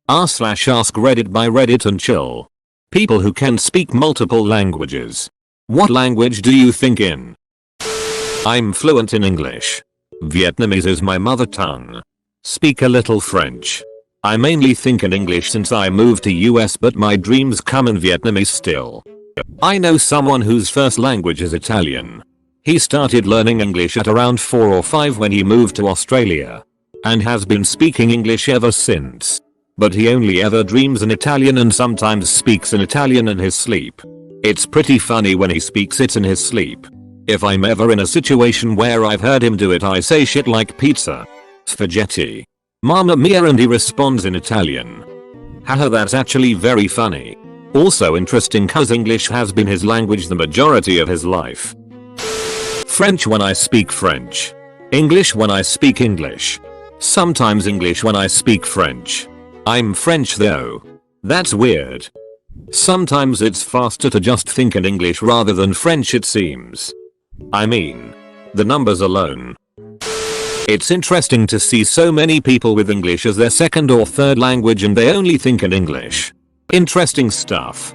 r/AskReddit by Reddit and chill. People who can speak multiple languages. What language do you think in? I'm fluent in English. Vietnamese is my mother tongue. Speak a little French. I mainly think in English since I moved to US, but my dreams come in Vietnamese still. I know someone whose first language is Italian. He started learning English at around 4 or 5 when he moved to Australia, and has been speaking English ever since. But he only ever dreams in Italian and sometimes speaks in Italian in his sleep. It's pretty funny when he speaks it in his sleep. If I'm ever in a situation where I've heard him do it, I say shit like pizza, spaghetti, mamma mia, and he responds in Italian. Haha, that's actually very funny. Also interesting cause English has been his language the majority of his life. French when I speak French. English when I speak English. Sometimes English when I speak French. I'm French though. That's weird. Sometimes it's faster to just think in English rather than French, it seems. I mean, the numbers alone. It's interesting to see so many people with English as their second or third language and they only think in English. Interesting stuff.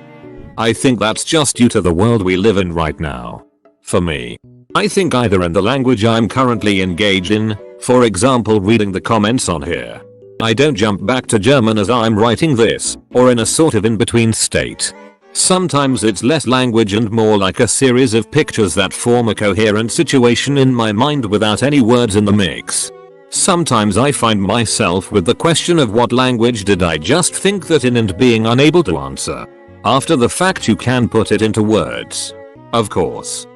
I think that's just due to the world we live in right now. For me, I think either in the language I'm currently engaged in, for example reading the comments on here. I don't jump back to German as I'm writing this, or in a sort of in-between state. Sometimes it's less language and more like a series of pictures that form a coherent situation in my mind without any words in the mix. Sometimes I find myself with the question of what language did I just think that in and being unable to answer. After the fact you can put it into words. Of course.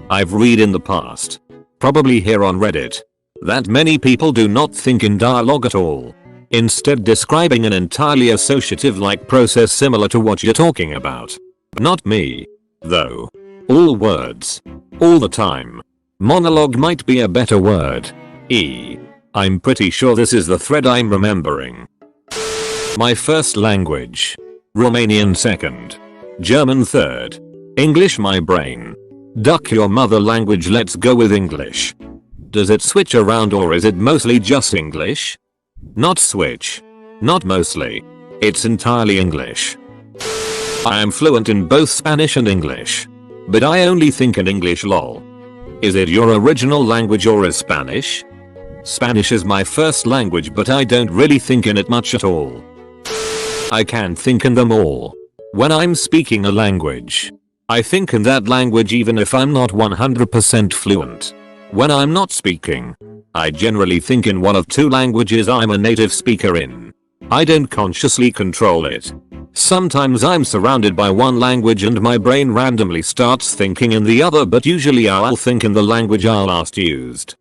I've read in the past, probably here on Reddit, that many people do not think in dialogue at all, instead describing an entirely associative-like process similar to what you're talking about. Not me, though. All words. All the time. Monologue might be a better word. I'm pretty sure this is the thread I'm remembering. My first language. Romanian second. German third. English my brain. Duck your mother language, let's go with English. Does it switch around or is it mostly just English? Not switch. Not mostly. It's entirely English. I am fluent in both Spanish and English. But I only think in English, lol. Is it your original language or is Spanish? Spanish is my first language but I don't really think in it much at all. I can think in them all. When I'm speaking a language, I think in that language even if I'm not 100% fluent. When I'm not speaking, I generally think in one of two languages I'm a native speaker in. I don't consciously control it. Sometimes I'm surrounded by one language and my brain randomly starts thinking in the other, but usually I'll think in the language I last used.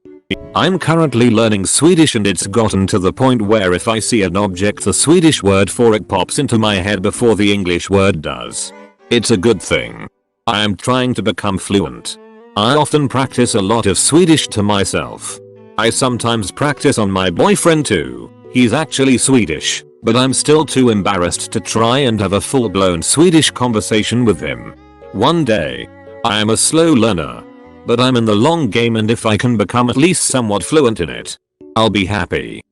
I'm currently learning Swedish and it's gotten to the point where if I see an object the Swedish word for it pops into my head before the English word does. It's a good thing. I am trying to become fluent. I often practice a lot of Swedish to myself. I sometimes practice on my boyfriend too. He's actually Swedish, but I'm still too embarrassed to try and have a full-blown Swedish conversation with him. One day. I am a slow learner, but I'm in the long game and if I can become at least somewhat fluent in it, I'll be happy.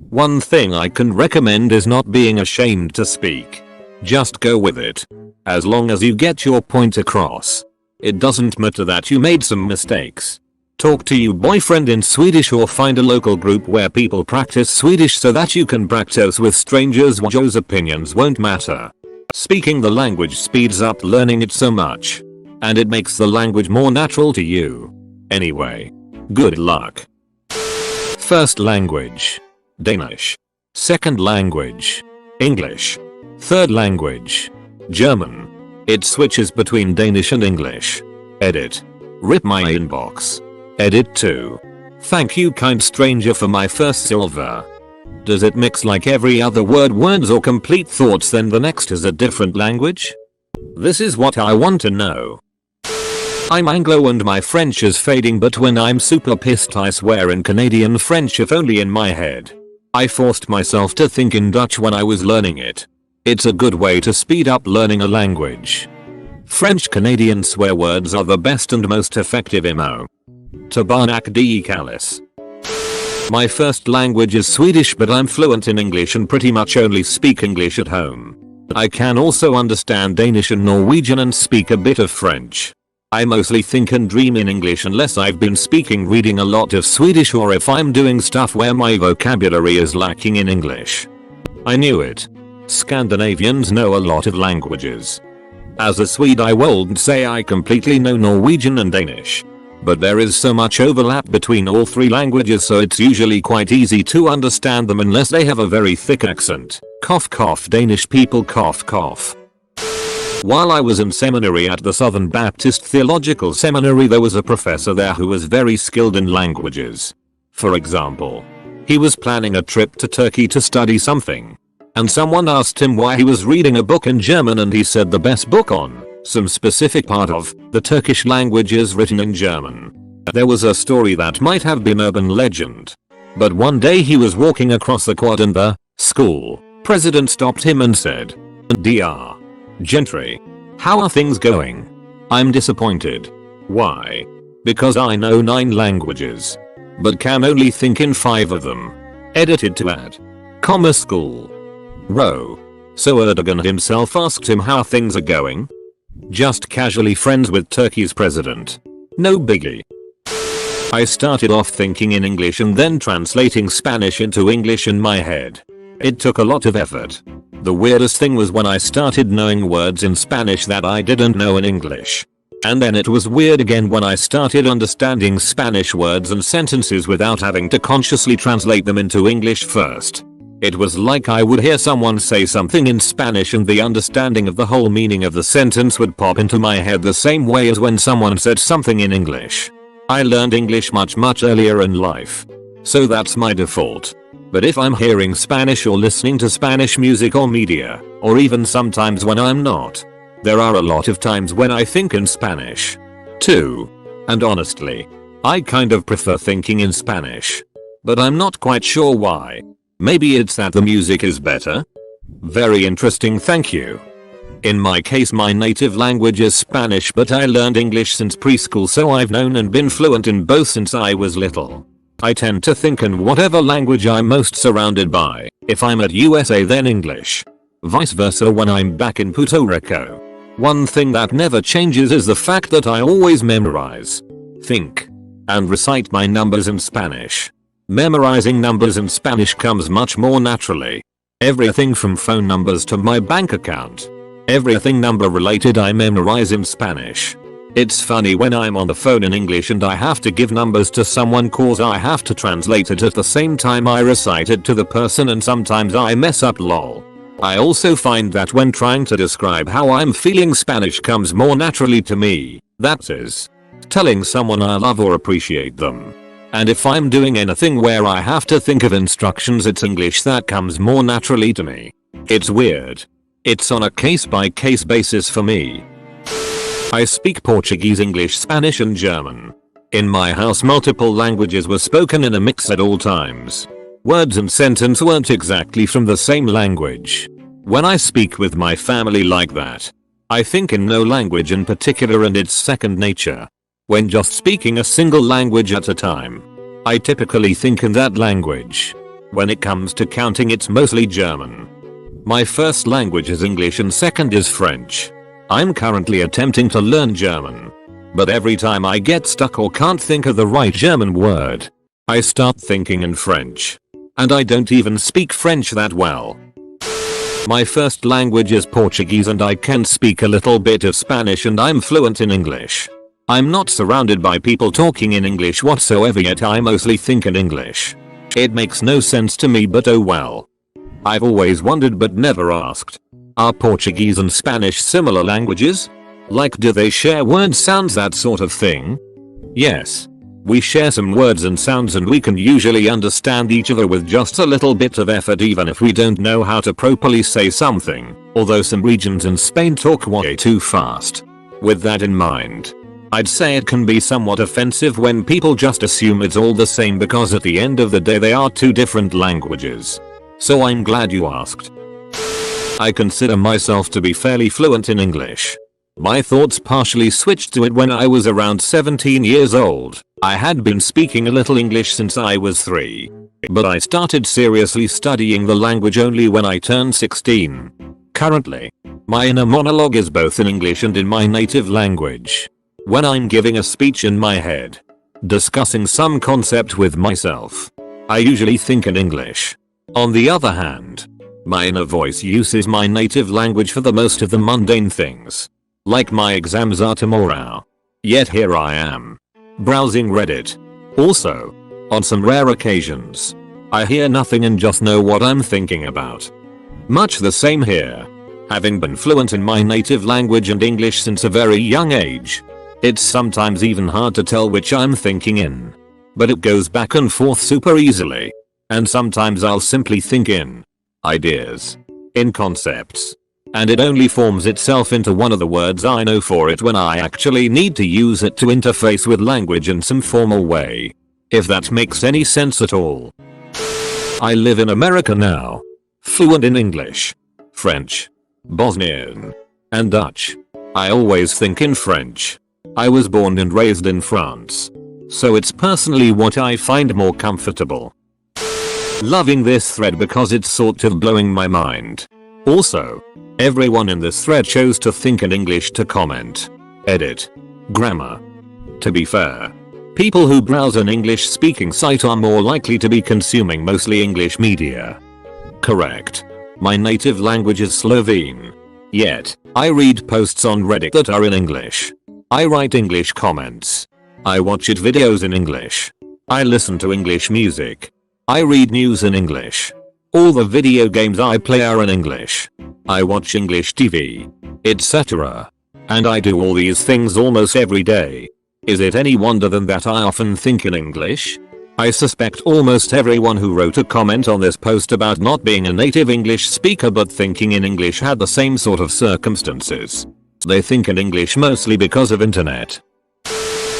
One thing I can recommend is not being ashamed to speak. Just go with it. As long as you get your point across. It doesn't matter that you made some mistakes. Talk to your boyfriend in Swedish or find a local group where people practice Swedish so that you can practice with strangers. Joe's opinions won't matter. Speaking the language speeds up learning it so much. And it makes the language more natural to you. Anyway, good luck. First language. Danish. Second language. English. Third language. German. It switches between Danish and English. Edit. Rip my inbox. Edit 2. Thank you kind stranger for my first silver. Does it mix like every other word, words or complete thoughts then the next is a different language? This is what I want to know. I'm Anglo and my French is fading, but when I'm super pissed I swear in Canadian French if only in my head. I forced myself to think in Dutch when I was learning it. It's a good way to speed up learning a language. French Canadian swear words are the best and most effective emo. Tabarnak de Calis. My first language is Swedish, but I'm fluent in English and pretty much only speak English at home. I can also understand Danish and Norwegian and speak a bit of French. I mostly think and dream in English unless I've been reading a lot of Swedish, or if I'm doing stuff where my vocabulary is lacking in English. I knew it. Scandinavians know a lot of languages. As a Swede, I won't say I completely know Norwegian and Danish. But there is so much overlap between all three languages, so it's usually quite easy to understand them unless they have a very thick accent. Cough cough, Danish people cough cough. While I was in seminary at the Southern Baptist Theological Seminary, there was a professor there who was very skilled in languages. For example, he was planning a trip to Turkey to study something. And someone asked him why he was reading a book in German, and he said the best book on some specific part of the Turkish language is written in German. There was a story that might have been urban legend. But one day he was walking across the quad and the school president stopped him and said, "Dear Gentry, how are things going? I'm disappointed. Why? Because I know 9 languages, but can only think in 5 of them." Edited to add, school. Row. So Erdogan himself asked him how things are going. Just casually friends with Turkey's president. No biggie. I started off thinking in English and then translating Spanish into English in my head. It took a lot of effort. The weirdest thing was when I started knowing words in Spanish that I didn't know in English. And then it was weird again when I started understanding Spanish words and sentences without having to consciously translate them into English first. It was like I would hear someone say something in Spanish and the understanding of the whole meaning of the sentence would pop into my head the same way as when someone said something in English. I learned English much earlier in life, so that's my default. But if I'm hearing Spanish or listening to Spanish music or media, or even sometimes when I'm not, there are a lot of times when I think in Spanish too. And honestly, I kind of prefer thinking in Spanish. But I'm not quite sure why. Maybe it's that the music is better? Very interesting, thank you. In my case, my native language is Spanish, but I learned English since preschool, so I've known and been fluent in both since I was little. I tend to think in whatever language I'm most surrounded by. If I'm at USA, then English. Vice versa when I'm back in Puerto Rico. One thing that never changes is the fact that I always memorize, think, and recite my numbers in Spanish. Memorizing numbers in Spanish comes much more naturally. Everything from phone numbers to my bank account. Everything number related I memorize in Spanish. It's funny when I'm on the phone in English and I have to give numbers to someone, cause I have to translate it at the same time I recite it to the person, and sometimes I mess up, lol. I also find that when trying to describe how I'm feeling, Spanish comes more naturally to me. That is, telling someone I love or appreciate them. And if I'm doing anything where I have to think of instructions, it's English that comes more naturally to me. It's weird. It's on a case-by-case basis for me. I speak Portuguese, English, Spanish and German. In my house, multiple languages were spoken in a mix at all times. Words and sentences weren't exactly from the same language. When I speak with my family like that, I think in no language in particular, and it's second nature. When just speaking a single language at a time, I typically think in that language. When it comes to counting, it's mostly German. My first language is English and second is French. I'm currently attempting to learn German. But every time I get stuck or can't think of the right German word, I start thinking in French. And I don't even speak French that well. My first language is Portuguese and I can speak a little bit of Spanish, and I'm fluent in English. I'm not surrounded by people talking in English whatsoever, yet I mostly think in English. It makes no sense to me, but oh well. I've always wondered but never asked. Are Portuguese and Spanish similar languages? Like, do they share word sounds, that sort of thing? Yes. We share some words and sounds, and we can usually understand each other with just a little bit of effort, even if we don't know how to properly say something, although some regions in Spain talk way too fast. With that in mind, I'd say it can be somewhat offensive when people just assume it's all the same, because at the end of the day they are two different languages. So I'm glad you asked. I consider myself to be fairly fluent in English. My thoughts partially switched to it when I was around 17 years old. I had been speaking a little English since I was 3. But I started seriously studying the language only when I turned 16. Currently, my inner monologue is both in English and in my native language. When I'm giving a speech in my head, discussing some concept with myself, I usually think in English. On the other hand, my inner voice uses my native language for the most of the mundane things. Like my exams are tomorrow. Yet here I am, browsing Reddit. Also, on some rare occasions, I hear nothing and just know what I'm thinking about. Much the same here. Having been fluent in my native language and English since a very young age, it's sometimes even hard to tell which I'm thinking in. But it goes back and forth super easily. And sometimes I'll simply think in ideas, in concepts, and it only forms itself into one of the words I know for it when I actually need to use it to interface with language in some formal way. If that makes any sense at all. I live in America now. Fluent in English, French, Bosnian, and Dutch. I always think in French. I was born and raised in France. So it's personally what I find more comfortable. Loving this thread because it's sort of blowing my mind. Also, everyone in this thread chose to think in English to comment, edit, grammar. To be fair, people who browse an English speaking site are more likely to be consuming mostly English media. Correct. My native language is Slovene. Yet, I read posts on Reddit that are in English. I write English comments. I watch it videos in English. I listen to English music. I read news in English. All the video games I play are in English. I watch English TV, etc. And I do all these things almost every day. Is it any wonder then that I often think in English? I suspect almost everyone who wrote a comment on this post about not being a native English speaker but thinking in English had the same sort of circumstances. They think in English mostly because of internet.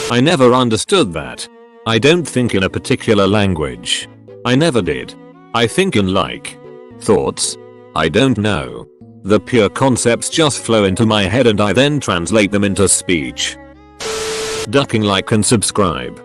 I never understood that. I don't think in a particular language. I never did. I think in thoughts? I don't know. The pure concepts just flow into my head and I then translate them into speech. Ducking like and subscribe.